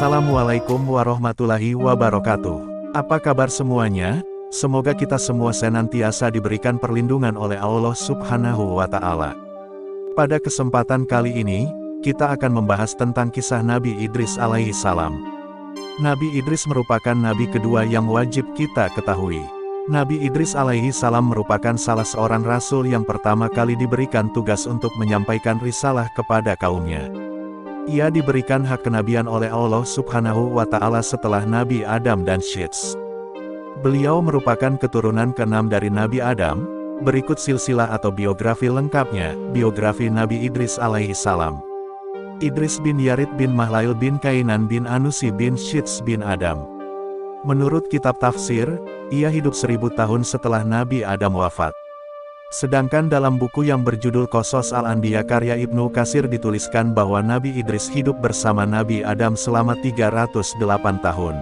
Assalamualaikum warahmatullahi wabarakatuh. Apa kabar semuanya? Semoga kita semua senantiasa diberikan perlindungan oleh Allah Subhanahu wa Ta'ala. Pada kesempatan kali ini, kita akan membahas tentang kisah Nabi Idris alaihi salam. Nabi Idris merupakan nabi kedua yang wajib kita ketahui. Nabi Idris alaihi salam merupakan salah seorang rasul yang pertama kali diberikan tugas untuk menyampaikan risalah kepada kaumnya. Ia diberikan hak kenabian oleh Allah Subhanahu wa Ta'ala setelah Nabi Adam dan Syeds. Beliau merupakan keturunan ke-6 dari Nabi Adam. Berikut silsilah atau biografi lengkapnya, biografi Nabi Idris alaihi salam. Idris bin Yarid bin Mahlail bin Kainan bin Anusi bin Syeds bin Adam. Menurut kitab tafsir, ia hidup 1000 tahun setelah Nabi Adam wafat. Sedangkan dalam buku yang berjudul Qasas Al-Anbiya karya Ibnu Katsir dituliskan bahwa Nabi Idris hidup bersama Nabi Adam selama 308 tahun.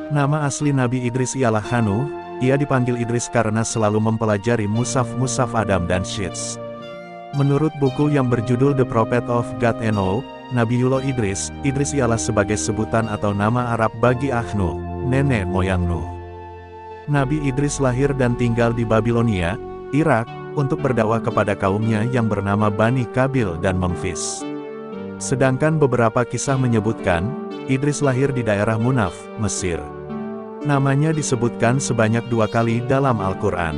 Nama asli Nabi Idris ialah Hanuh. Ia dipanggil Idris karena selalu mempelajari mushaf Adam dan Syeds. Menurut buku yang berjudul The Prophet of God Enoch, Nabiullah Idris ialah sebagai sebutan atau nama Arab bagi Ahnuh, nenek moyang Nuh. Nabi Idris lahir dan tinggal di Babilonia, Irak, untuk berdakwah kepada kaumnya yang bernama Bani Kabil dan Memphis. Sedangkan beberapa kisah menyebutkan, Idris lahir di daerah Munaf, Mesir. Namanya disebutkan sebanyak 2 kali dalam Al-Quran.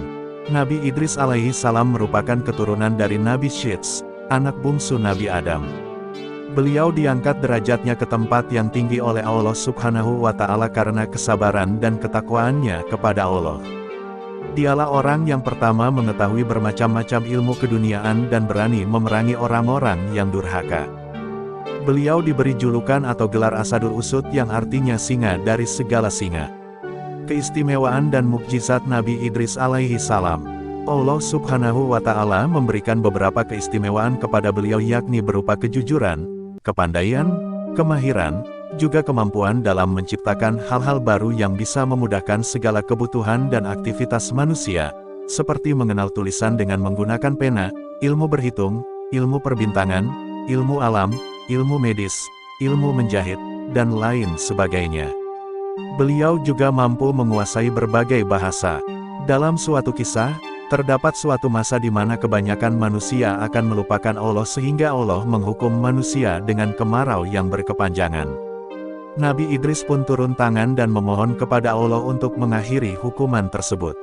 Nabi Idris alaihi salam merupakan keturunan dari Nabi Syeds, anak bungsu Nabi Adam. Beliau diangkat derajatnya ke tempat yang tinggi oleh Allah Subhanahu wa Ta'ala karena kesabaran dan ketakwaannya kepada Allah. Dialah orang yang pertama mengetahui bermacam-macam ilmu keduniaan dan berani memerangi orang-orang yang durhaka. Beliau diberi julukan atau gelar Asadul Usud yang artinya singa dari segala singa. Keistimewaan dan mukjizat Nabi Idris alaihi salam. Allah Subhanahu wa Ta'ala memberikan beberapa keistimewaan kepada beliau yakni berupa kejujuran, kepandaian, kemahiran, juga kemampuan dalam menciptakan hal-hal baru yang bisa memudahkan segala kebutuhan dan aktivitas manusia, seperti mengenal tulisan dengan menggunakan pena, ilmu berhitung, ilmu perbintangan, ilmu alam, ilmu medis, ilmu menjahit, dan lain sebagainya. Beliau juga mampu menguasai berbagai bahasa. Dalam suatu kisah, terdapat suatu masa di mana kebanyakan manusia akan melupakan Allah sehingga Allah menghukum manusia dengan kemarau yang berkepanjangan. Nabi Idris pun turun tangan dan memohon kepada Allah untuk mengakhiri hukuman tersebut.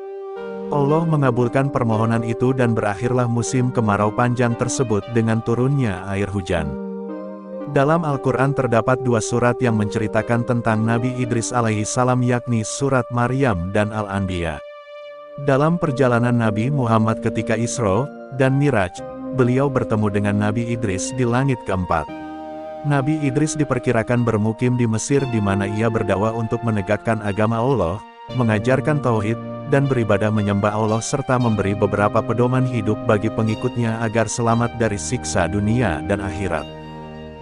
Allah mengabulkan permohonan itu dan berakhirlah musim kemarau panjang tersebut dengan turunnya air hujan. Dalam Al-Quran terdapat 2 surat yang menceritakan tentang Nabi Idris alaihi salam yakni surat Maryam dan Al-Anbiya. Dalam perjalanan Nabi Muhammad ketika Isra dan Miraj, beliau bertemu dengan Nabi Idris di langit keempat. Nabi Idris diperkirakan bermukim di Mesir di mana ia berdakwah untuk menegakkan agama Allah, mengajarkan tauhid, dan beribadah menyembah Allah serta memberi beberapa pedoman hidup bagi pengikutnya agar selamat dari siksa dunia dan akhirat.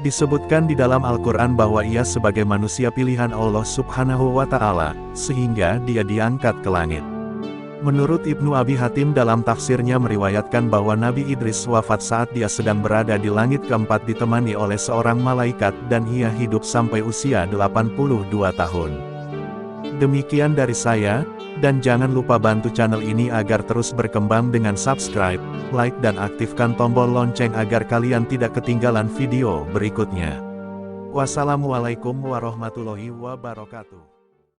Disebutkan di dalam Al-Quran bahwa ia sebagai manusia pilihan Allah Subhanahu wa Ta'ala, sehingga dia diangkat ke langit. Menurut Ibnu Abi Hatim dalam tafsirnya meriwayatkan bahwa Nabi Idris wafat saat dia sedang berada di langit keempat ditemani oleh seorang malaikat dan ia hidup sampai usia 82 tahun. Demikian dari saya, dan jangan lupa bantu channel ini agar terus berkembang dengan subscribe, like dan aktifkan tombol lonceng agar kalian tidak ketinggalan video berikutnya. Wassalamualaikum warahmatullahi wabarakatuh.